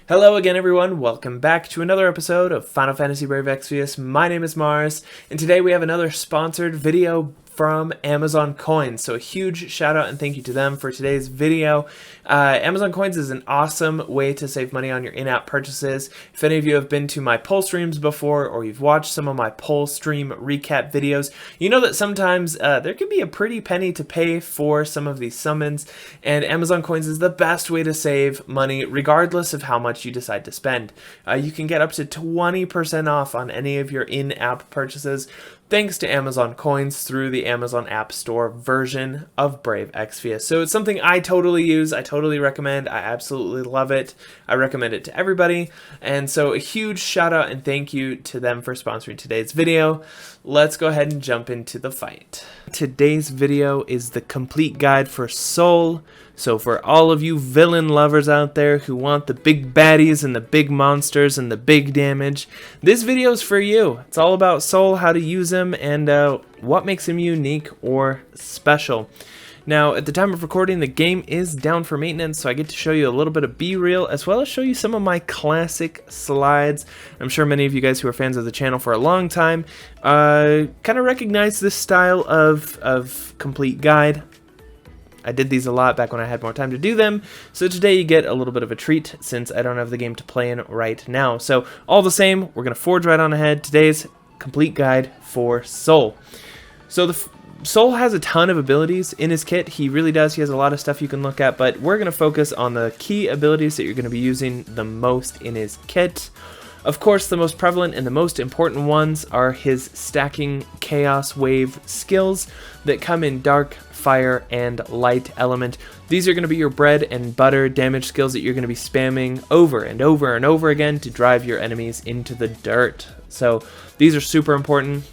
Hello again everyone, welcome back to another episode of Final Fantasy Brave Exvius. My name is Mars, and today we have another sponsored video from Amazon Coins. So a huge shout out and thank you to them for today's video. Amazon Coins is an awesome way to save money on your in-app purchases. If any of you have been to my poll streams before, or you've watched some of my poll stream recap videos, you know that sometimes there can be a pretty penny to pay for some of these summons, and Amazon Coins is the best way to save money regardless of how much you decide to spend. You can get up to 20% off on any of your in-app purchases thanks to Amazon Coins through the Amazon App Store version of Brave Exvius. So it's something I totally use, I totally recommend, I absolutely love it. I recommend it to everybody. And so a huge shout out and thank you to them for sponsoring today's video. Let's go ahead and jump into the fight. Today's video is the complete guide for Soul. So for all of you villain lovers out there who want the big baddies and the big monsters and the big damage, this video is for you. It's all about Soul, how to use him, and what makes him unique or special. Now, at the time of recording, the game is down for maintenance, so I get to show you a little bit of B-reel, as well as show you some of my classic slides. I'm sure many of you guys who are fans of the channel for a long time kind of recognize this style of complete guide. I did these a lot back when I had more time to do them, so today you get a little bit of a treat since I don't have the game to play in right now. So all the same, we're going to forge right on ahead. Today's complete guide for Soul. So the Soul has a ton of abilities in his kit. He really does. He has a lot of stuff you can look at, but we're going to focus on the key abilities that you're going to be using the most in his kit. Of course, the most prevalent and the most important ones are his stacking Chaos Wave skills that come in Dark, Fire, and Light element. These are going to be your bread and butter damage skills that you're going to be spamming over and over and over again to drive your enemies into the dirt. So these are super important.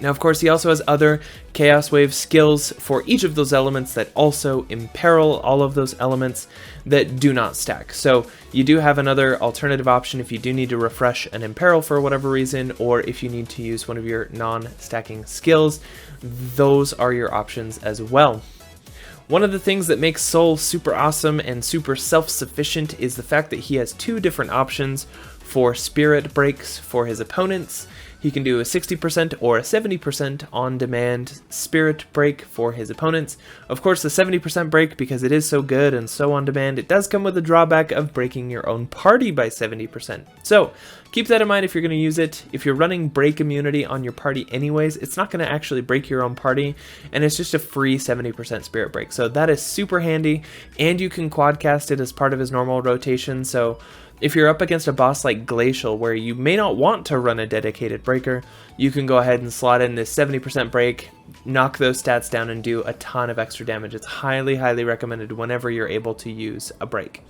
Now, of course, he also has other Chaos Wave skills for each of those elements that also imperil all of those elements that do not stack. So you do have another alternative option if you do need to refresh an imperil for whatever reason, or if you need to use one of your non-stacking skills. Those are your options as well. One of the things that makes Soul super awesome and super self-sufficient is the fact that he has two different options for spirit breaks for his opponents. He can do a 60% or a 70% on-demand spirit break for his opponents. Of course, the 70% break, because it is so good and so on-demand, it does come with the drawback of breaking your own party by 70%. So keep that in mind if you're going to use it. If you're running break immunity on your party anyways, it's not going to actually break your own party, and it's just a free 70% spirit break. So that is super handy, and you can quadcast it as part of his normal rotation. So if you're up against a boss like Glacial, where you may not want to run a dedicated breaker, you can go ahead and slot in this 70% break, knock those stats down, and do a ton of extra damage. It's highly, highly recommended whenever you're able to use a break.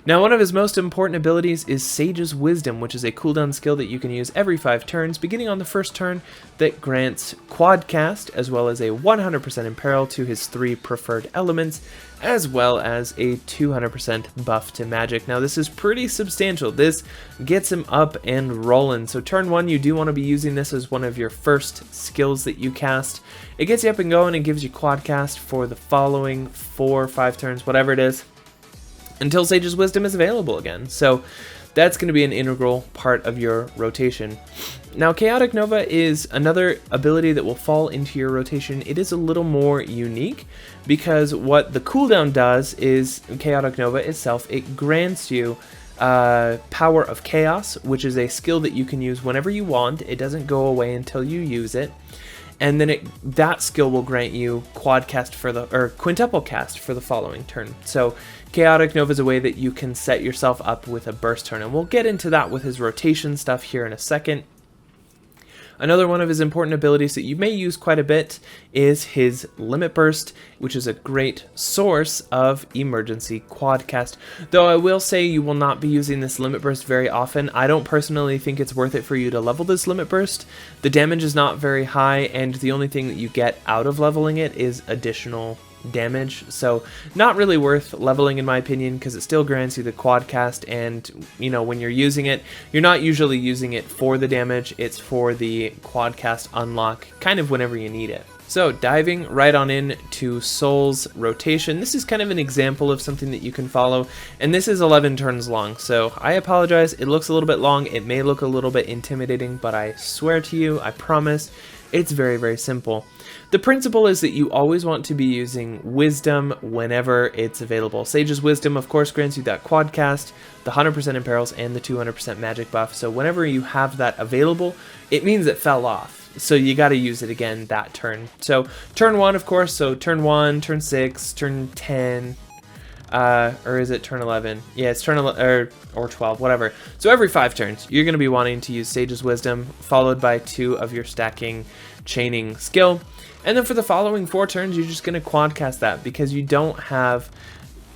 Now, one of his most important abilities is Sage's Wisdom, which is a cooldown skill that you can use every 5 turns, beginning on the first turn, that grants Quadcast, as well as a 100% imperil to his 3 preferred elements, as well as a 200% buff to magic. Now, this is pretty substantial. This gets him up and rolling. So turn 1, you do want to be using this as one of your first skills that you cast. It gets you up and going and gives you Quadcast for the following 4 or 5 turns, whatever it is, until Sage's Wisdom is available again. So that's going to be an integral part of your rotation. Now, Chaotic Nova is another ability that will fall into your rotation. It is a little more unique because what the cooldown does is, Chaotic Nova itself, it grants you Power of Chaos, which is a skill that you can use whenever you want. It doesn't go away until you use it. And then that skill will grant you quintuple cast for the following turn. So Chaotic Nova is a way that you can set yourself up with a burst turn, and we'll get into that with his rotation stuff here in a second. Another one of his important abilities that you may use quite a bit is his Limit Burst, which is a great source of emergency quadcast. Though I will say you will not be using this Limit Burst very often. I don't personally think it's worth it for you to level this Limit Burst. The damage is not very high, and the only thing that you get out of leveling it is additional damage, so not really worth leveling in my opinion, because it still grants you the quad cast, and when you're using it, you're not usually using it for the damage, it's for the quad cast unlock kind of whenever you need it. So diving right on in to Soul's rotation, this is kind of an example of something that you can follow, and this is 11 turns long, so I apologize, it looks a little bit long, it may look a little bit intimidating, but I swear to you, I promise, it's very, very simple. The principle is that you always want to be using Wisdom whenever it's available. Sage's Wisdom, of course, grants you that quad cast, the 100% imperils, and the 200% magic buff, so whenever you have that available, it means it fell off. So you got to use it again that turn. So turn 1, of course, so turn 1, turn 6, turn 10, or is it turn 11? Yeah, it's turn 11, or 12, whatever. So every 5 turns, you're going to be wanting to use Sage's Wisdom, followed by 2 of your stacking chaining skill. And then for the following 4 turns, you're just going to quad cast that, because you don't have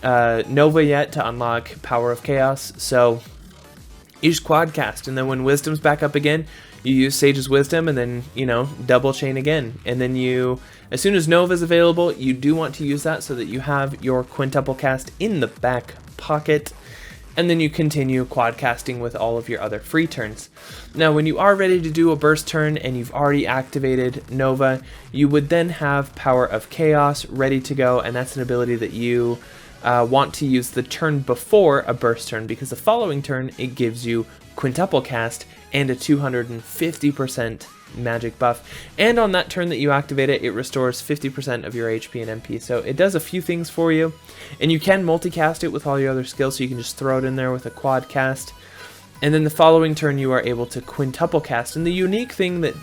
Nova yet to unlock Power of Chaos, so you just quad cast, and then when Wisdom's back up again, you use Sage's Wisdom, and then, double chain again. And then as soon as Nova is available, you do want to use that so that you have your quintuple cast in the back pocket. And then you continue quad casting with all of your other free turns. Now, when you are ready to do a burst turn and you've already activated Nova, you would then have Power of Chaos ready to go, and that's an ability that you want to use the turn before a burst turn, because the following turn it gives you quintuple cast and a 250% magic buff, and on that turn that you activate it, it restores 50% of your HP and MP, so it does a few things for you, and you can multicast it with all your other skills, so you can just throw it in there with a quad cast, and then the following turn you are able to quintuple cast. And the unique thing that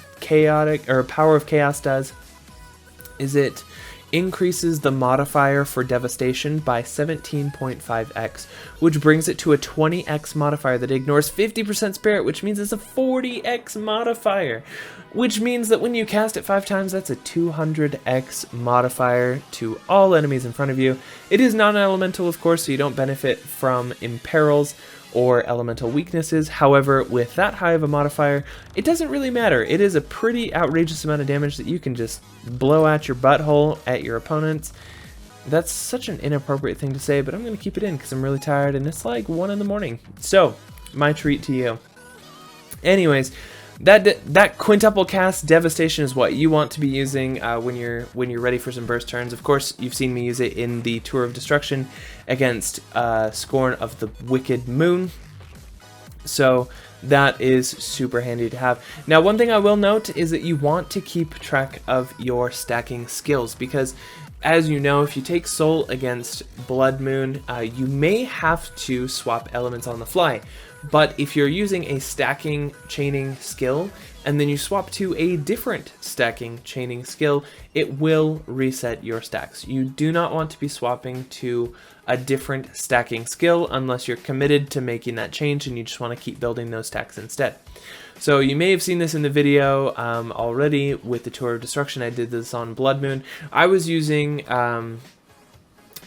Power of Chaos does is it increases the modifier for devastation by 17.5x, which brings it to a 20x modifier that ignores 50% spirit, which means it's a 40x modifier, which means that when you cast it 5 times, that's a 200x modifier to all enemies in front of you. It is non-elemental, of course, so you don't benefit from imperils or elemental weaknesses. However, with that high of a modifier, it doesn't really matter. It is a pretty outrageous amount of damage that you can just blow out your butthole at your opponents. That's such an inappropriate thing to say, but I'm going to keep it in because I'm really tired and it's like 1 in the morning. So, my treat to you. Anyways, that quintuple cast devastation is what you want to be using when you're ready for some burst turns. Of course, you've seen me use it in the Tour of Destruction against Scorn of the Wicked Moon. So that is super handy to have. Now, one thing I will note is that you want to keep track of your stacking skills, because as you know, if you take Soul against Blood Moon, you may have to swap elements on the fly. But if you're using a stacking chaining skill, and then you swap to a different stacking chaining skill, it will reset your stacks. You do not want to be swapping to a different stacking skill unless you're committed to making that change and you just want to keep building those stacks instead. So you may have seen this in the video already with the Tour of Destruction. I did this on Blood Moon. I was using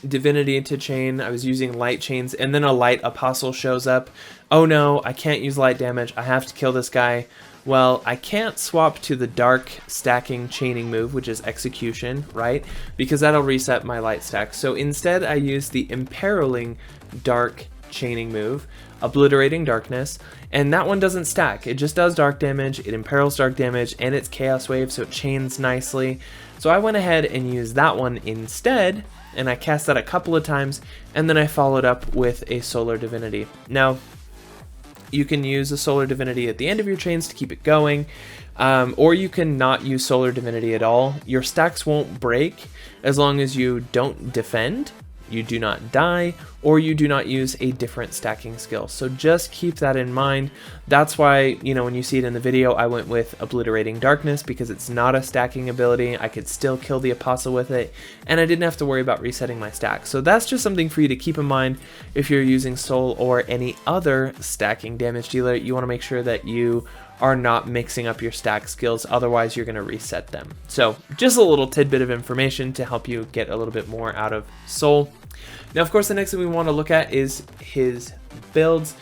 Divinity to chain, I was using light chains, and then a light apostle shows up. Oh no, I can't use light damage, I have to kill this guy. Well, I can't swap to the dark stacking chaining move, which is execution, right? Because that'll reset my light stack. So instead I use the imperiling dark chaining move, obliterating darkness, and that one doesn't stack. It just does dark damage, it imperils dark damage, and it's chaos wave, so it chains nicely. So I went ahead and used that one instead, and I cast that a couple of times, and then I followed up with a Solar Divinity. Now, you can use a Solar Divinity at the end of your chains to keep it going, or you can not use Solar Divinity at all. Your stacks won't break as long as you don't defend, you do not die, or you do not use a different stacking skill. So just keep that in mind. That's why, when you see it in the video, I went with Obliterating Darkness, because it's not a stacking ability. I could still kill the Apostle with it, and I didn't have to worry about resetting my stack. So that's just something for you to keep in mind if you're using Soul or any other stacking damage dealer. You want to make sure that you are not mixing up your stack skills, otherwise you're going to reset them. So just a little tidbit of information to help you get a little bit more out of Soul. Now, of course, the next thing we want to look at is his builds.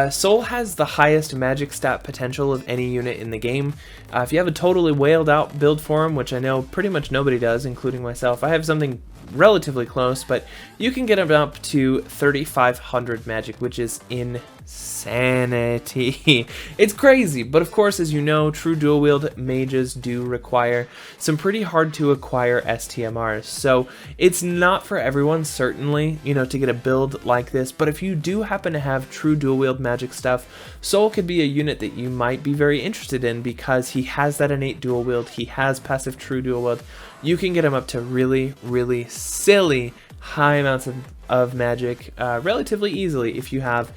Soul has the highest magic stat potential of any unit in the game. If you have a totally whaled out build for him, which I know pretty much nobody does, including myself, I have something relatively close, but you can get him up to 3,500 magic, which is insanity. It's crazy, but of course, as you know, true dual wield mages do require some pretty hard to acquire STMRs, so it's not for everyone, certainly, you know, to get a build like this, but if you do happen to have true dual wield magic stuff, Soul could be a unit that you might be very interested in because he has that innate dual wield, he has passive true dual wield. You can get him up to really, really silly high amounts of magic relatively easily if you have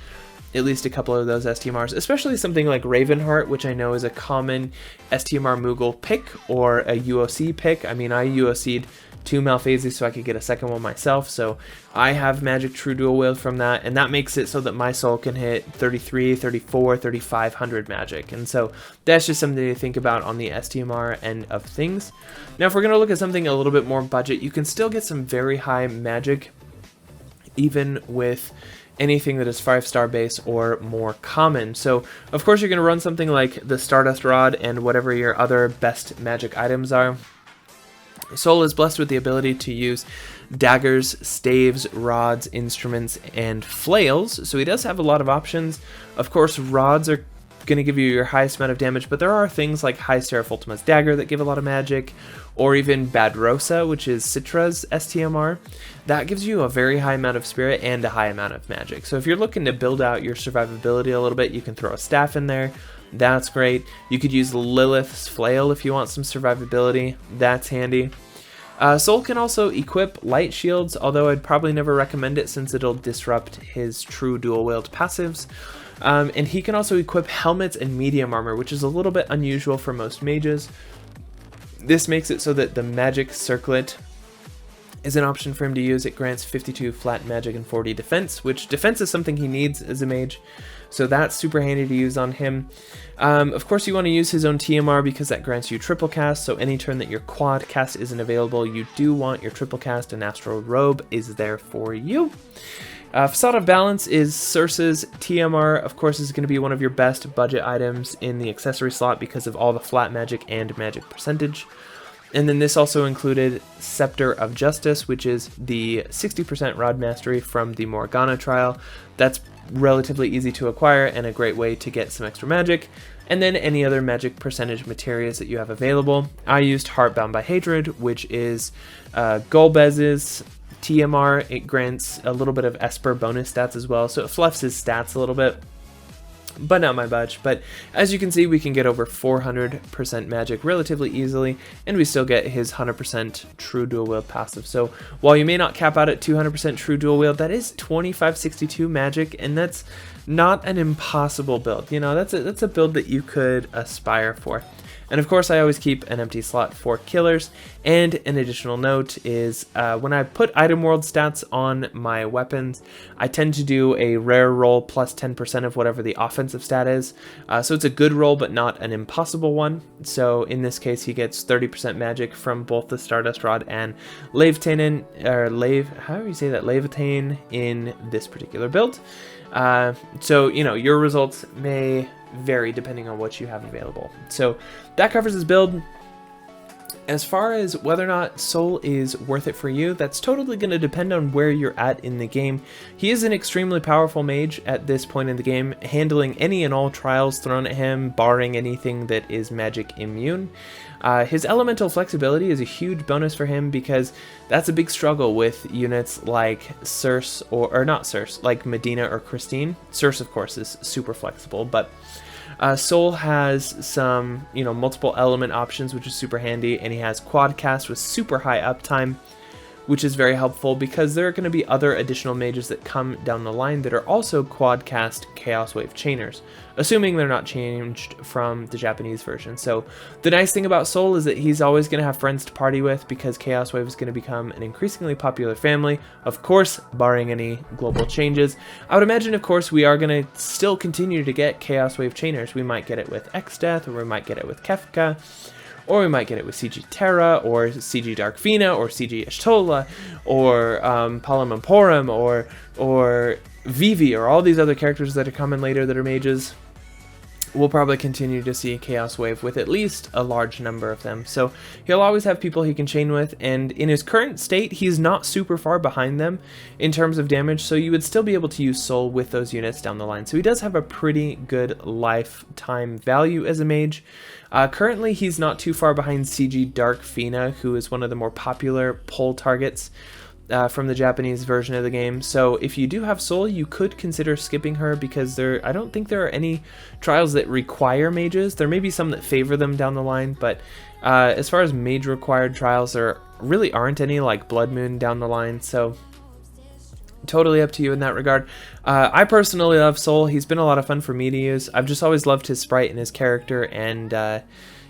at least a couple of those STMRs, especially something like Ravenheart, which I know is a common STMR Moogle pick or a UOC pick. I mean, I UOC'd 2 Malphazes so I could get a second one myself, so I have magic true dual wield from that, and that makes it so that my Soul can hit 33, 34, 3,500 magic, and so that's just something to think about on the STMR end of things. Now if we're going to look at something a little bit more budget, you can still get some very high magic even with anything that is 5-star base or more common. So of course you're going to run something like the Stardust Rod and whatever your other best magic items are. Soul is blessed with the ability to use daggers, staves, rods, instruments, and flails, so he does have a lot of options. Of course, rods are going to give you your highest amount of damage, but there are things like High Seraph Ultima's Dagger that give a lot of magic, or even Badrosa, which is Citra's STMR. That gives you a very high amount of spirit and a high amount of magic. So if you're looking to build out your survivability a little bit, you can throw a staff in there. That's great. You could use Lilith's Flail if you want some survivability. That's handy. Soul can also equip light shields, although I'd probably never recommend it since it'll disrupt his true dual wield passives. And he can also equip helmets and medium armor, which is a little bit unusual for most mages. This makes it so that the magic circlet is an option for him to use. It grants 52 flat magic and 40 defense, which defense is something he needs as a mage, so that's super handy to use on him. Of course, you want to use his own TMR because that grants you triple cast, so any turn that your quad cast isn't available, you do want your triple cast, and Astral Robe is there for you. Facade of Balance is Circe's TMR. Of course, is going to be one of your best budget items in the accessory slot because of all the flat magic and magic percentage. And then this also included Scepter of Justice, which is the 60% Rod Mastery from the Morgana trial. That's relatively easy to acquire and a great way to get some extra magic. And then any other magic percentage materials that you have available. I used Heartbound by Hatred, which is Golbez's TMR. It grants a little bit of Esper bonus stats as well, so it fluffs his stats a little bit, but not my budge. But as you can see, we can get over 400% magic relatively easily, and we still get his 100% true dual wield passive. So while you may not cap out at 200% true dual wield, that is 2562 magic, and that's not an impossible build. You know, that's a build that you could aspire for. And of course, I always keep an empty slot for killers. And an additional note is when I put item world stats on my weapons, I tend to do a rare roll plus 10% of whatever the offensive stat is. So it's a good roll, but not an impossible one. So in this case, he gets 30% magic from both the Stardust Rod and Leviathan, or how do you say that? Leviathan in this particular build. So, you know, your results may vary depending on what you have available. So that covers his build. As far as whether or not Soul is worth it for you, that's totally going to depend on where you're at in the game. He is an extremely powerful mage at this point in the game, handling any and all trials thrown at him, barring anything that is magic immune. His elemental flexibility is a huge bonus for him because that's a big struggle with units like Circe, or not Circe, like Medina or Christine. Circe, of course, is super flexible, but Soul has some, you know, multiple element options, which is super handy, and he has quad cast with super high uptime, which is very helpful because there are going to be other additional mages that come down the line that are also quad cast Chaos Wave chainers, assuming they're not changed from the Japanese version. So the nice thing about Soul is that he's always going to have friends to party with because Chaos Wave is going to become an increasingly popular family, of course, barring any global changes. I would imagine, of course, we are going to still continue to get Chaos Wave chainers. We might get it with Exdeath, or we might get it with Kefka, or we might get it with CG Terra, or CG Darkvina, or CG Ishtola, or Palamamporum, or Vivi, or all these other characters that are coming later that are mages. we'll probably continue to see Chaos Wave with at least a large number of them. So he'll always have people he can chain with, and in his current state, he's not super far behind them in terms of damage, so you would still be able to use Soul with those units down the line. So he does have a pretty good lifetime value as a mage. Currently, he's not too far behind CG Dark Fina, who is one of the more popular pull targets from the Japanese version of the game. So if you do have Soul, you could consider skipping her, because I don't think there are any trials that require mages. There may be some that favor them down the line, but as far as mage required trials, there really aren't any, like Blood Moon down the line. So totally up to you in that regard. I personally love Soul. He's been a lot of fun for me to use. I've just always loved his sprite and his character, and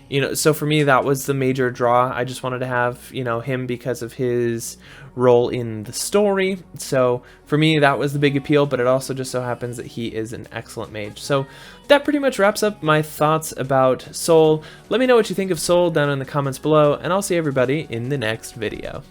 you know, so for me that was the major draw. I just wanted to have, you know, him because of his role in the story. So for me that was the big appeal, but it also just so happens that he is an excellent mage. So that pretty much wraps up my thoughts about Soul. Let me know what you think of Soul down in the comments below, and I'll see everybody in the next video.